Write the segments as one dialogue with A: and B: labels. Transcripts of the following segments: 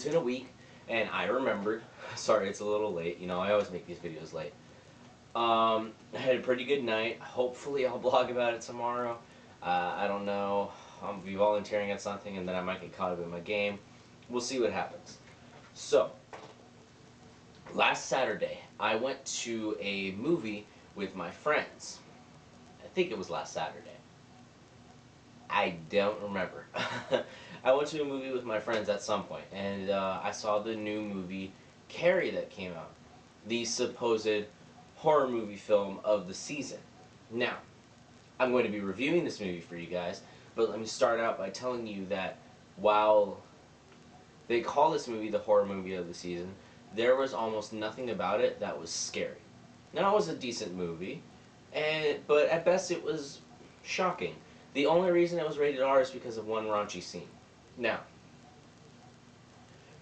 A: been a week, and I remembered. Sorry, it's a little late. You know, I always make these videos late. I had a pretty good night. Hopefully, I'll blog about it tomorrow. I don't know. I'll be volunteering at something, and then I might get caught up in my game. We'll see what happens. So, last Saturday, I went to a movie with my friends. I think it was last Saturday. I don't remember. I went to a movie with my friends at some point, and I saw the new movie Carrie that came out, the supposed horror movie film of the season. Now, I'm going to be reviewing this movie for you guys, but let me start out by telling you that while they call this movie the horror movie of the season, there was almost nothing about it that was scary. Now, it was a decent movie, but at best it was shocking. The only reason it was rated R is because of one raunchy scene. Now,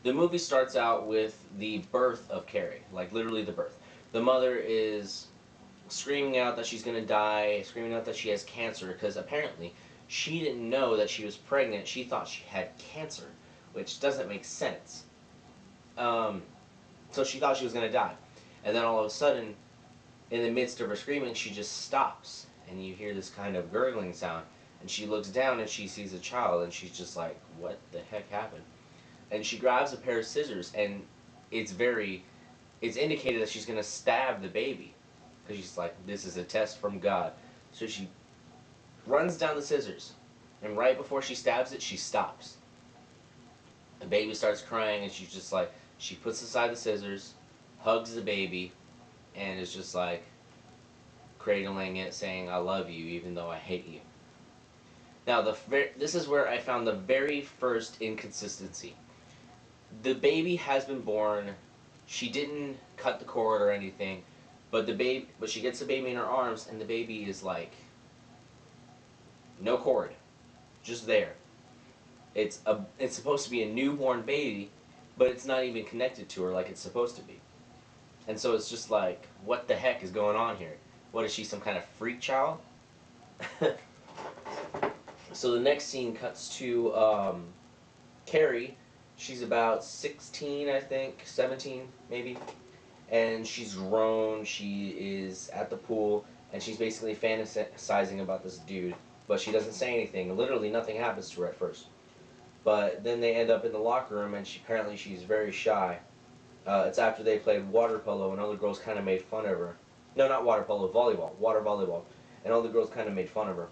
A: the movie starts out with the birth of Carrie, like literally the birth. The mother is screaming out that she's going to die, screaming out that she has cancer, because apparently she didn't know that she was pregnant. She thought she had cancer, which doesn't make sense. So she thought she was going to die. And then all of a sudden, in the midst of her screaming, she just stops, and you hear this kind of gurgling sound. And she looks down and she sees a child, and she's just like, what the heck happened? And she grabs a pair of scissors, and it's indicated that she's going to stab the baby. Because she's like, this is a test from God. So she runs down the scissors, and right before she stabs it, she stops. The baby starts crying, and she's just like, she puts aside the scissors, hugs the baby, and is just like cradling it, saying, I love you even though I hate you. Now, this is where I found the very first inconsistency. The baby has been born. She didn't cut the cord or anything, but she gets the baby in her arms, and the baby is like, no cord, just there. It's supposed to be a newborn baby, but it's not even connected to her like it's supposed to be. And so it's just like, what the heck is going on here? What is she, some kind of freak child? So the next scene cuts to Carrie. She's about 16, I think, 17 maybe, and she's grown. She is at the pool, and she's basically fantasizing about this dude, but she doesn't say anything. Literally nothing happens to her at first. But then they end up in the locker room, and apparently she's very shy. It's after they played water polo, and all the girls kind of made fun of her. No, not water polo, volleyball. Water volleyball. And all the girls kind of made fun of her.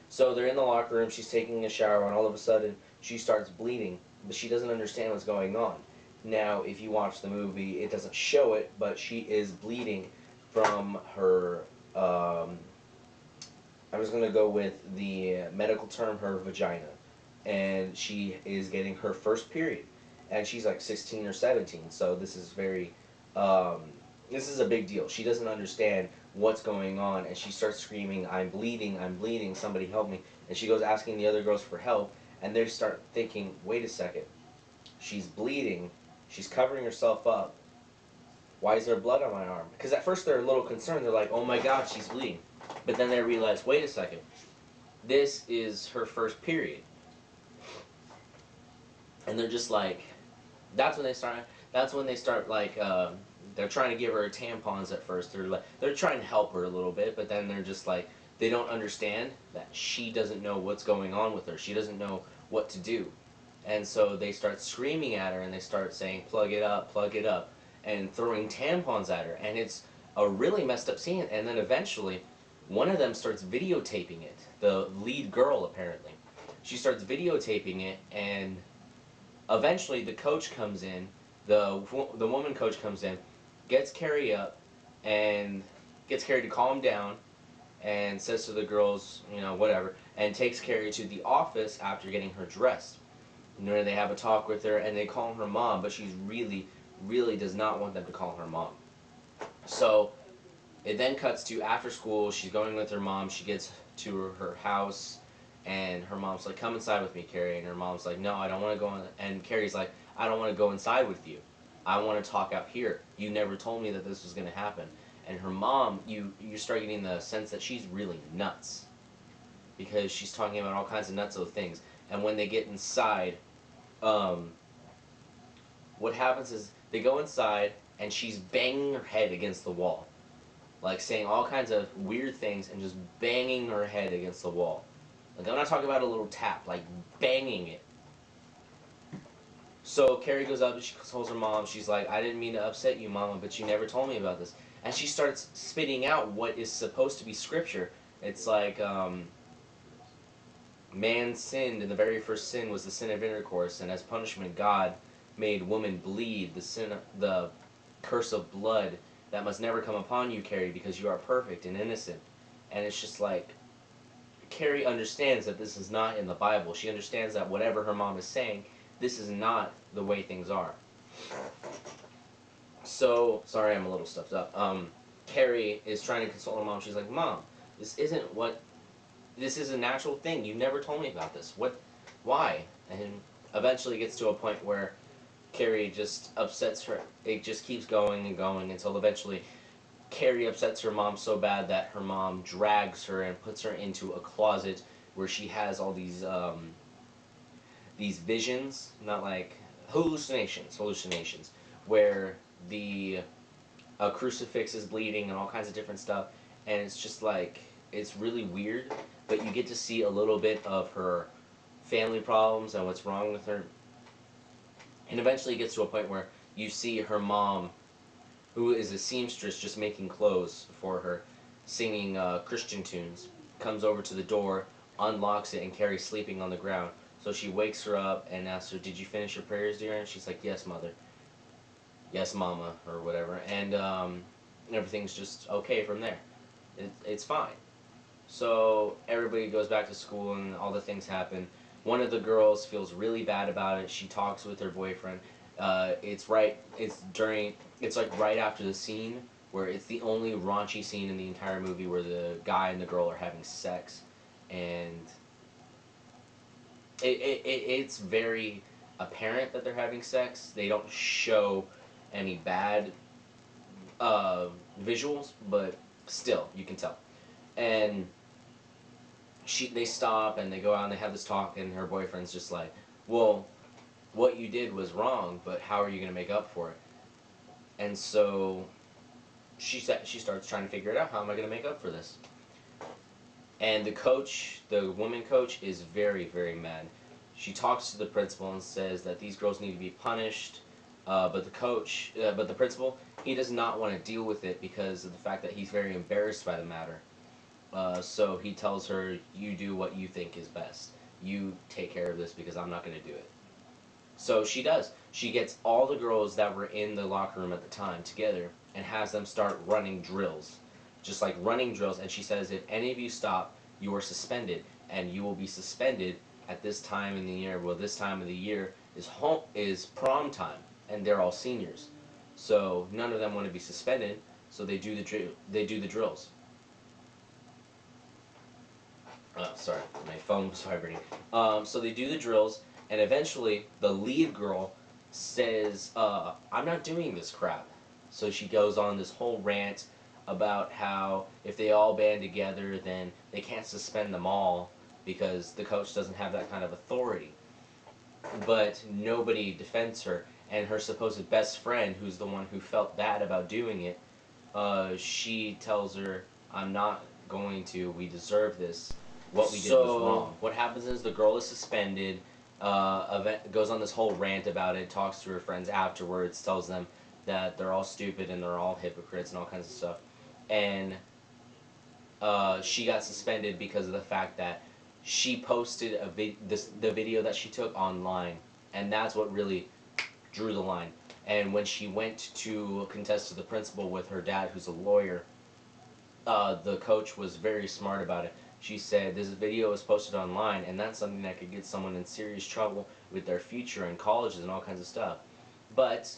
A: So they're in the locker room, she's taking a shower, and all of a sudden she starts bleeding, but she doesn't understand what's going on. Now, if you watch the movie, it doesn't show it, but she is bleeding from her, I'm just going to go with the medical term, her vagina. And she is getting her first period. And she's like 16 or 17, so this is this is a big deal. She doesn't understand what's going on, and she starts screaming, I'm bleeding, somebody help me. And she goes asking the other girls for help, and they start thinking, wait a second, she's bleeding, she's covering herself up, why is there blood on my arm? Because at first they're a little concerned, they're like, oh my god, she's bleeding. But then they realize, wait a second, this is her first period. And they're just like, that's when they start like, they're trying to give her tampons at first. They're trying to help her a little bit, but then they're just like, they don't understand that she doesn't know what's going on with her. She doesn't know what to do. And so they start screaming at her, and they start saying, plug it up, and throwing tampons at her. And it's a really messed up scene. And then eventually, one of them starts videotaping it. The lead girl, apparently. She starts videotaping it, and eventually the coach comes in, the woman coach comes in, gets Carrie up, and gets Carrie to calm down, and says to the girls, you know, whatever, and takes Carrie to the office after getting her dressed. And where they have a talk with her, and they call her mom, but she's really does not want them to call her mom. So it then cuts to after school. She's going with her mom. She gets to her house, and her mom's like, come inside with me, Carrie. And her mom's like, no, I don't want to go in. And Carrie's like, I don't want to go inside with you. I want to talk out here. You never told me that this was going to happen. And her mom, you start getting the sense that she's really nuts, because she's talking about all kinds of nutso things. And when they get inside, what happens is they go inside and she's banging her head against the wall, like saying all kinds of weird things and just banging her head against the wall. Like I'm not talking about a little tap, like banging it. So Carrie goes up and she tells her mom, she's like, I didn't mean to upset you, Mama, but you never told me about this. And she starts spitting out what is supposed to be scripture. It's like, man sinned, and the very first sin was the sin of intercourse, and as punishment, God made woman bleed, the curse of blood that must never come upon you, Carrie, because you are perfect and innocent. And it's just like, Carrie understands that this is not in the Bible. She understands that whatever her mom is saying, this is not the way things are. So, sorry, I'm a little stuffed up. Carrie is trying to console her mom. She's like, Mom, this is a natural thing. You never told me about this. Why? And eventually gets to a point where Carrie just upsets her. It just keeps going and going until eventually Carrie upsets her mom so bad that her mom drags her and puts her into a closet where she has all these visions, not like hallucinations, where the crucifix is bleeding and all kinds of different stuff, and it's just like it's really weird. But you get to see a little bit of her family problems and what's wrong with her, and eventually it gets to a point where you see her mom, who is a seamstress just making clothes for her, singing Christian tunes, comes over to the door, unlocks it, and Carrie's sleeping on the ground. So she wakes her up and asks her, "Did you finish your prayers, dear?" And she's like, "Yes, Mother." "Yes, Mama," or whatever. And everything's just okay from there. It's fine. So everybody goes back to school and all the things happen. One of the girls feels really bad about it. She talks with her boyfriend. It's right. It's during. It's like right after the scene where it's the only raunchy scene in the entire movie where the guy and the girl are having sex, and it's very apparent that they're having sex. They don't show any bad visuals, but still, you can tell. And they stop and they go out and they have this talk, and her boyfriend's just like, well, what you did was wrong, but how are you going to make up for it? And so she starts trying to figure it out. How am I going to make up for this? And the coach, the woman coach, is very, very mad. She talks to the principal and says that these girls need to be punished, but the principal, he does not want to deal with it because of the fact that he's very embarrassed by the matter. So he tells her, "You do what you think is best. You take care of this because I'm not going to do it." So she does. She gets all the girls that were in the locker room at the time together and has them start running drills. Just like running drills. And she says, if any of you stop, you are suspended. And you will be suspended at this time in the year. Well, this time of the year is prom time. And they're all seniors. So none of them want to be suspended. So they do the drills. Oh, sorry, my phone was vibrating. So they do the drills, and eventually the lead girl says, I'm not doing this crap. So she goes on this whole rant about how if they all band together, then they can't suspend them all because the coach doesn't have that kind of authority. But nobody defends her, and her supposed best friend, who's the one who felt bad about doing it, she tells her, I'm not going to, we deserve this. What we did was wrong. What happens is the girl is suspended, goes on this whole rant about it, talks to her friends afterwards, tells them that they're all stupid and they're all hypocrites and all kinds of stuff. And she got suspended because of the fact that she posted the video that she took online, and that's what really drew the line. And when she went to contest to the principal with her dad, who's a lawyer, the coach was very smart about it. She said, this video was posted online, and that's something that could get someone in serious trouble with their future in colleges and all kinds of stuff. But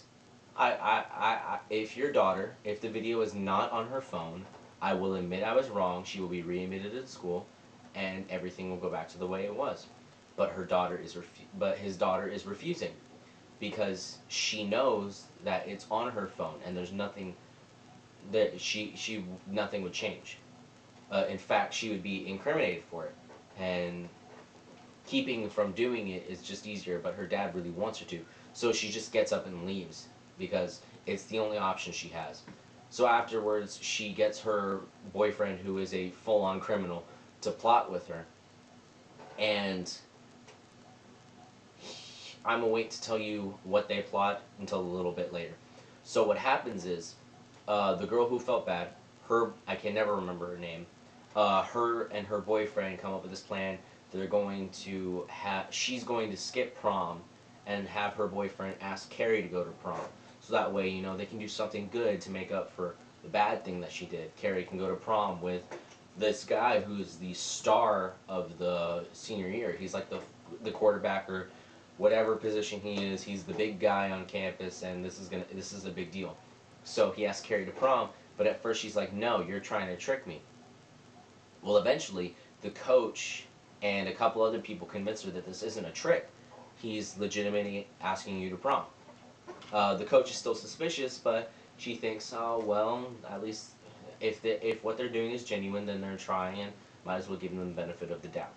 A: if your daughter, if the video is not on her phone, I will admit I was wrong. She will be readmitted at school, and everything will go back to the way it was. But his daughter is refusing because she knows that it's on her phone, and there's nothing that nothing would change. In fact, she would be incriminated for it, and keeping from doing it is just easier, but her dad really wants her to. So she just gets up and leaves because it's the only option she has. So afterwards, she gets her boyfriend, who is a full-on criminal, to plot with her. And I'm gonna wait to tell you what they plot until a little bit later. So what happens is, the girl who felt bad, I can never remember her name. Her and her boyfriend come up with this plan. She's going to skip prom and have her boyfriend ask Carrie to go to prom. So that way, they can do something good to make up for the bad thing that she did. Carrie can go to prom with this guy who's the star of the senior year. He's like the quarterback or whatever position he is. He's the big guy on campus, and this is a big deal. So he asks Carrie to prom, but at first she's like, "No, you're trying to trick me." Well, eventually, the coach and a couple other people convince her that this isn't a trick. He's legitimately asking you to prom. The coach is still suspicious, but she thinks, oh, well, at least if what they're doing is genuine, then they're trying, and might as well give them the benefit of the doubt.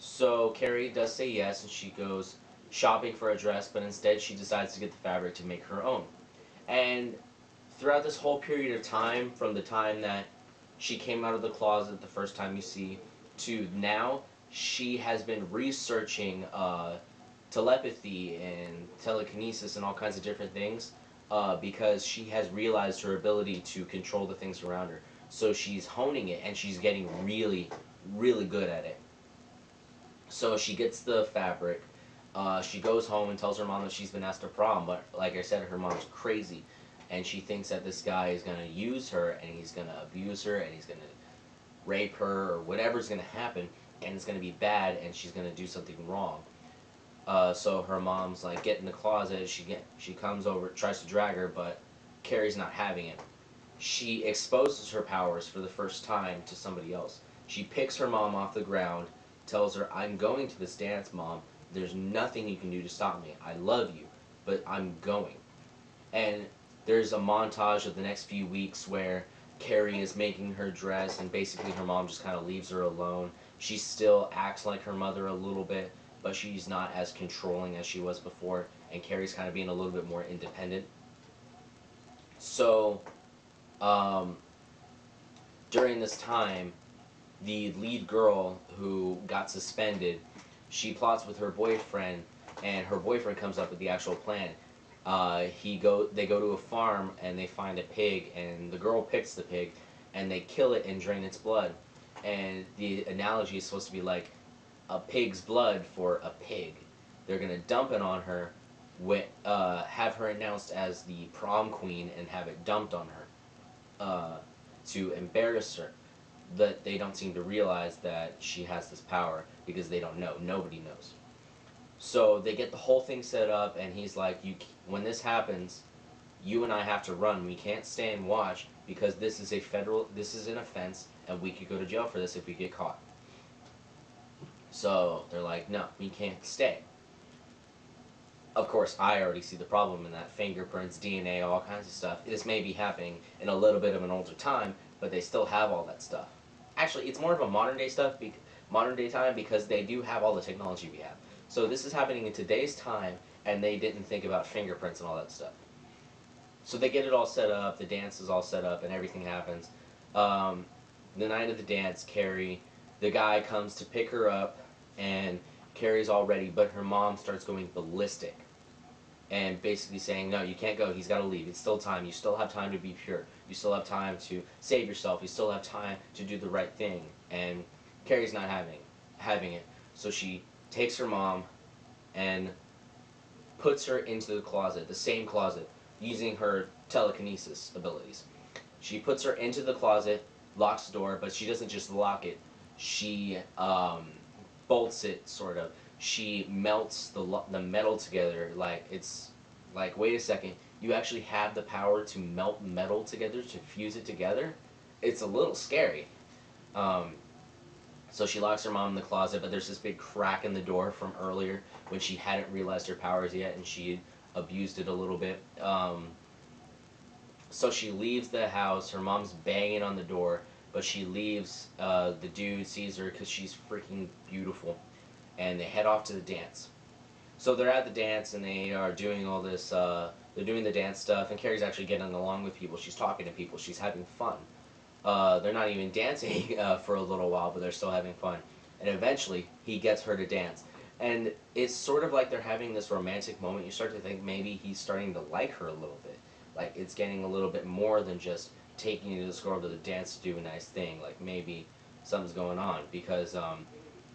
A: So Carrie does say yes, and she goes shopping for a dress, but instead she decides to get the fabric to make her own. And throughout this whole period of time, from the time that she came out of the closet the first time you see, to now, she has been researching telepathy and telekinesis and all kinds of different things because she has realized her ability to control the things around her. So she's honing it, and she's getting really, really good at it. So she gets the fabric. She goes home and tells her mom that she's been asked to prom, but like I said, her mom's crazy. And she thinks that this guy is going to use her, and he's going to abuse her, and he's going to rape her, or whatever's going to happen, and it's going to be bad, and she's going to do something wrong. So her mom's like, get in the closet. She comes over, tries to drag her, but Carrie's not having it. She exposes her powers for the first time to somebody else. She picks her mom off the ground, tells her, I'm going to this dance, Mom. There's nothing you can do to stop me. I love you, but I'm going. And there's a montage of the next few weeks where Carrie is making her dress, and basically her mom just kind of leaves her alone. She still acts like her mother a little bit, but she's not as controlling as she was before, and Carrie's kind of being a little bit more independent. So, during this time, the lead girl who got suspended, she plots with her boyfriend, and her boyfriend comes up with the actual plan. They go to a farm, and they find a pig, and the girl picks the pig, and they kill it and drain its blood. And the analogy is supposed to be like a pig's blood for a pig. They're gonna dump it on her, have her announced as the prom queen, and have it dumped on her to embarrass her. That they don't seem to realize that she has this power because they don't know. Nobody knows. So they get the whole thing set up, and he's like, when this happens, you and I have to run. We can't stay and watch because this is an offense, and we could go to jail for this if we get caught. So they're like, no, we can't stay. Of course, I already see the problem in that. Fingerprints, DNA, all kinds of stuff. This may be happening in a little bit of an older time, but they still have all that stuff. Actually, it's more of a modern day time, because they do have all the technology we have. So this is happening in today's time, and they didn't think about fingerprints and all that stuff. So they get it all set up, the dance is all set up, and everything happens. The night of the dance, the guy comes to pick her up, and Carrie's all ready, but her mom starts going ballistic and basically saying, no, you can't go, he's got to leave, it's still time, you still have time to be pure, you still have time to save yourself, you still have time to do the right thing. And Carrie's not having it, so she takes her mom and puts her into the closet, the same closet, using her telekinesis abilities. She puts her into the closet, locks the door, but she doesn't just lock it, she bolts it, sort of. She melts the metal together, like it's like, wait a second, you actually have the power to melt metal together, to fuse it together? It's a little scary. So she locks her mom in the closet, but there's this big crack in the door from earlier when she hadn't realized her powers yet, and she abused it a little bit. So she leaves the house, her mom's banging on the door, but she leaves, the dude sees her because she's freaking beautiful, and they head off to the dance. So they're at the dance and they are doing all this. They're doing the dance stuff, and Carrie's actually getting along with people. She's talking to people. She's having fun. They're not even dancing for a little while, but they're still having fun. And eventually, he gets her to dance. And it's sort of like they're having this romantic moment. You start to think maybe he's starting to like her a little bit. Like, it's getting a little bit more than just taking this girl to the dance to do a nice thing. Like, maybe something's going on. Because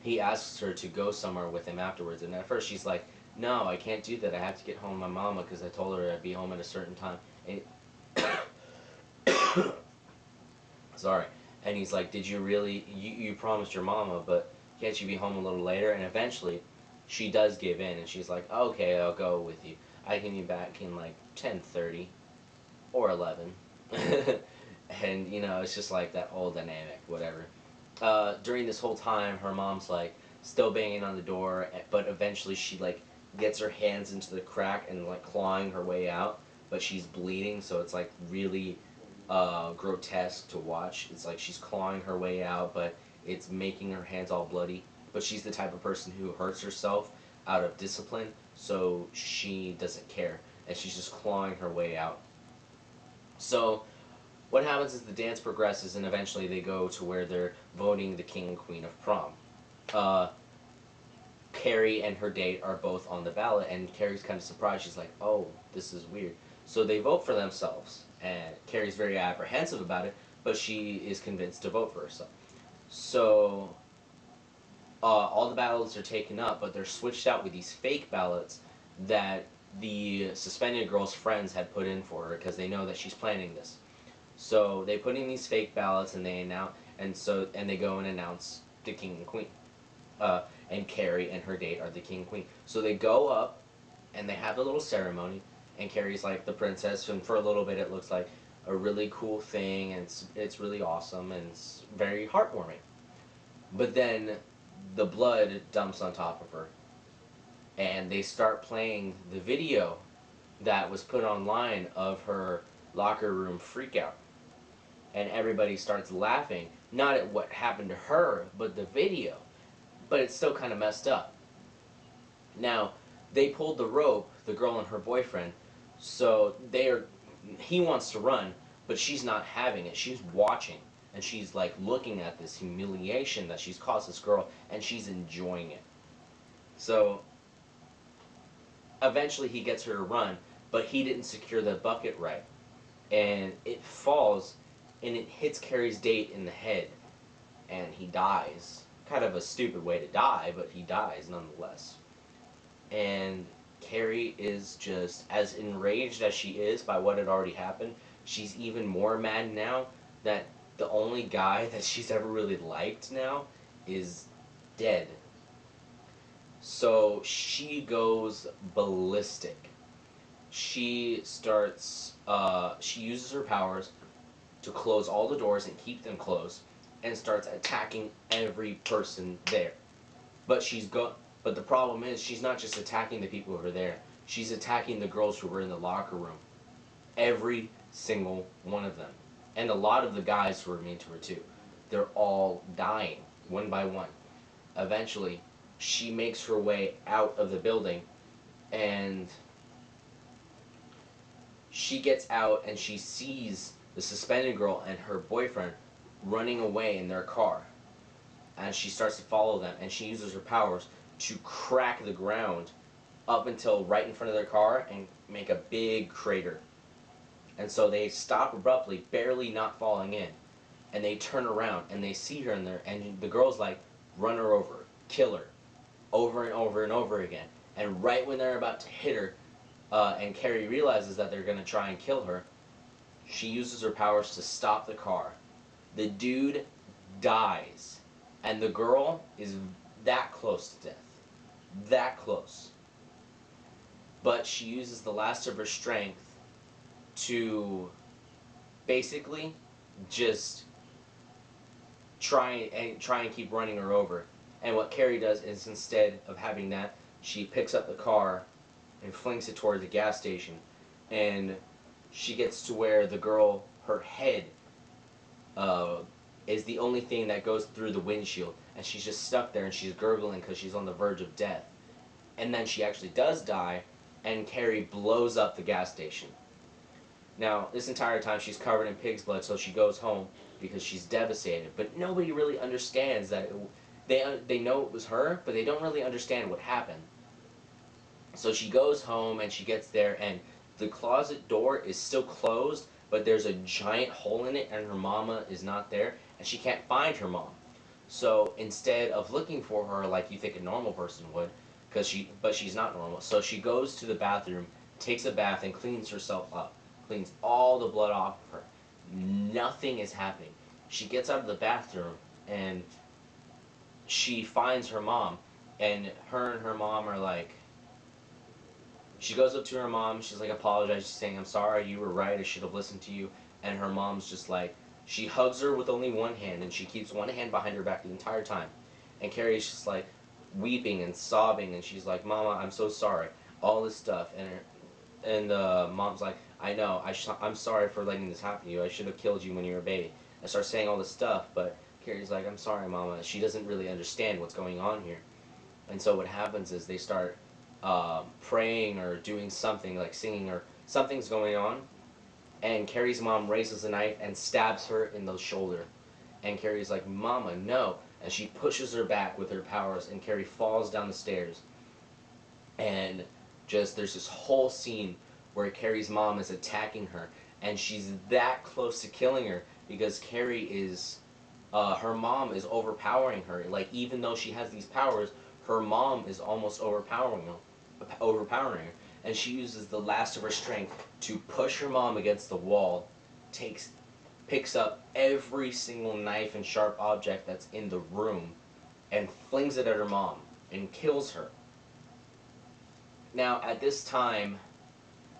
A: he asks her to go somewhere with him afterwards. And at first, she's like, no, I can't do that. I have to get home to my mama because I told her I'd be home at a certain time. And sorry. And he's like, did you really, you promised your mama, but can't you be home a little later? And eventually, she does give in, and she's like, okay, I'll go with you. I can be back in like 10:30 or 11. And, you know, it's just like that whole dynamic, whatever. During this whole time, her mom's like, still banging on the door, but eventually she like gets her hands into the crack and like clawing her way out, but she's bleeding, so it's like really grotesque to watch. It's like she's clawing her way out, but it's making her hands all bloody. But she's the type of person who hurts herself out of discipline, so she doesn't care, and she's just clawing her way out. So what happens is the dance progresses, and eventually they go to where they're voting the king and queen of prom. Uh, Carrie and her date are both on the ballot, and Carrie's kind of surprised. She's like, oh, this is weird. So they vote for themselves, and Carrie's very apprehensive about it, but she is convinced to vote for herself. So all the ballots are taken up, but they're switched out with these fake ballots that the suspended girl's friends had put in for her because they know that she's planning this. So they put in these fake ballots, and they announce, and they go and announce the king and queen. And Carrie and her date are the king and queen. So they go up, and they have a little ceremony, and Carrie's like the princess, and for a little bit it looks like a really cool thing, and it's really awesome, and it's very heartwarming. But then the blood dumps on top of her, and they start playing the video that was put online of her locker room freakout. And everybody starts laughing, not at what happened to her, but the video. But it's still kind of messed up. Now, they pulled the rope, the girl and her boyfriend, so he wants to run, but she's not having it. She's watching, and she's like looking at this humiliation that she's caused this girl, and she's enjoying it. So, eventually he gets her to run, but he didn't secure the bucket right. And it falls, and it hits Carrie's date in the head, and he dies. Kind of a stupid way to die, but he dies nonetheless. And Carrie is just as enraged as she is by what had already happened. She's even more mad now that the only guy that she's ever really liked now is dead. So she goes ballistic. She uses her powers to close all the doors and keep them closed, and starts attacking every person there. But but the problem is she's not just attacking the people who are there. She's attacking the girls who were in the locker room. Every single one of them. And a lot of the guys who were mean to her too. They're all dying, one by one. Eventually, she makes her way out of the building, and she gets out and she sees the suspended girl and her boyfriend running away in their car. And she starts to follow them, and she uses her powers to crack the ground up until right in front of their car and make a big crater. And so they stop abruptly, barely not falling in. And they turn around and they see her in there, and the girl's like, run her over, kill her, over and over and over again. And right when they're about to hit her, and Carrie realizes that they're going to try and kill her, she uses her powers to stop the car. The dude dies, and the girl is that close to death. That close. But she uses the last of her strength to basically just try and keep running her over. And what Carrie does is, instead of having that, she picks up the car and flings it toward the gas station. And she gets to where the girl, her head, is the only thing that goes through the windshield. And she's just stuck there, and she's gurgling because she's on the verge of death. And then she actually does die, and Carrie blows up the gas station. Now, this entire time she's covered in pig's blood, so she goes home because she's devastated. But nobody really understands that they know it was her, but they don't really understand what happened. So she goes home and she gets there, and the closet door is still closed, but there's a giant hole in it, and her mama is not there, and she can't find her mom. So instead of looking for her like you think a normal person would, but she's not normal. So she goes to the bathroom, takes a bath, and cleans herself up, cleans all the blood off of her. Nothing is happening. She gets out of the bathroom and she finds her mom, and her mom are like, she goes up to her mom, she's like apologizing, she's saying, I'm sorry, you were right, I should have listened to you. And her mom's just like, she hugs her with only one hand, and she keeps one hand behind her back the entire time. And Carrie's just like weeping and sobbing, and she's like, Mama, I'm so sorry, all this stuff. And mom's like, I know, I'm sorry for letting this happen to you, I should have killed you when you were a baby. I start saying all this stuff, but Carrie's like, I'm sorry, Mama. She doesn't really understand what's going on here. And so what happens is they start praying or doing something, like singing, or something's going on, and Carrie's mom raises a knife and stabs her in the shoulder. And Carrie's like, Mama, no. And she pushes her back with her powers, and Carrie falls down the stairs. And just, there's this whole scene where Carrie's mom is attacking her, and she's that close to killing her because Carrie is, her mom is overpowering her. Like, even though she has these powers, her mom is almost overpowering her. And she uses the last of her strength to push her mom against the wall, picks up every single knife and sharp object that's in the room, and flings it at her mom, and kills her. Now, at this time,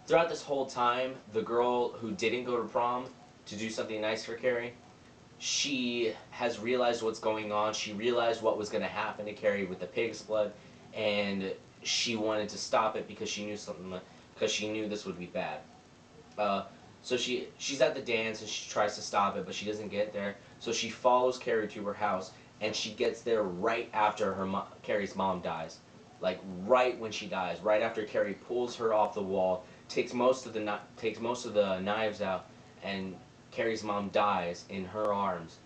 A: throughout this whole time, the girl who didn't go to prom to do something nice for Carrie, she has realized what's going on. She realized what was going to happen to Carrie with the pig's blood, and she wanted to stop it because she knew this would be bad. So she's at the dance and she tries to stop it, but she doesn't get there. So she follows Carrie to her house, and she gets there right after Carrie's mom dies. Like right when she dies, right after Carrie pulls her off the wall, takes most of the knives out, and Carrie's mom dies in her arms.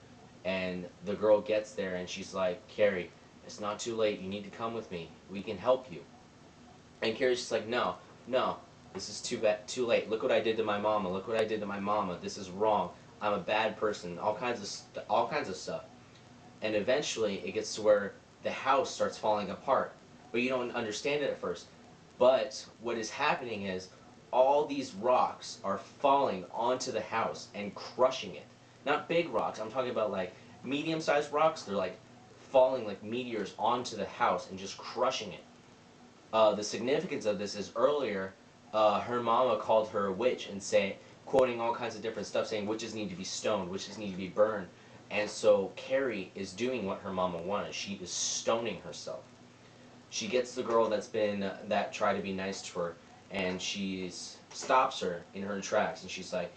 A: And the girl gets there and she's like, Carrie, it's not too late. You need to come with me. We can help you. And Carrie's just like, no, this is too late. Look what I did to my mama. Look what I did to my mama. This is wrong. I'm a bad person. All kinds of stuff. And eventually it gets to where the house starts falling apart. But you don't understand it at first. But what is happening is all these rocks are falling onto the house and crushing it. Not big rocks. I'm talking about like medium-sized rocks. They're like falling like meteors onto the house and just crushing it. The significance of this is earlier, her mama called her a witch and quoting all kinds of different stuff, saying witches need to be stoned, witches need to be burned. And so Carrie is doing what her mama wanted. She is stoning herself. She gets the girl that tried to be nice to her, and she stops her in her tracks, and she's like,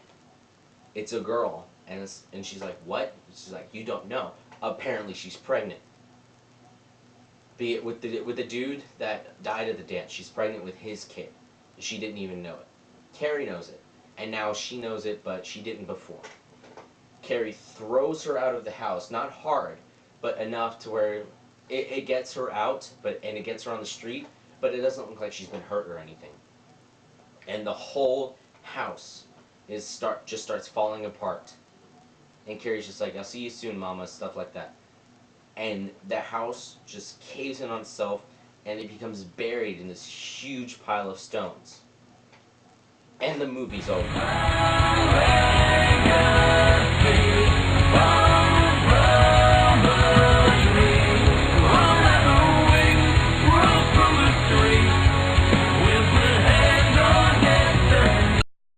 A: it's a girl. And she's like, what? She's like, you don't know. Apparently she's pregnant. Be it with the dude that died at the dance. She's pregnant with his kid. She didn't even know it. Carrie knows it. And now she knows it, but she didn't before. Carrie throws her out of the house. Not hard, but enough to where it gets her out, and it gets her on the street, but it doesn't look like she's been hurt or anything. And the whole house just starts falling apart. And Carrie's just like, I'll see you soon, Mama, stuff like that. And the house just caves in on itself, and it becomes buried in this huge pile of stones. And the movie's over.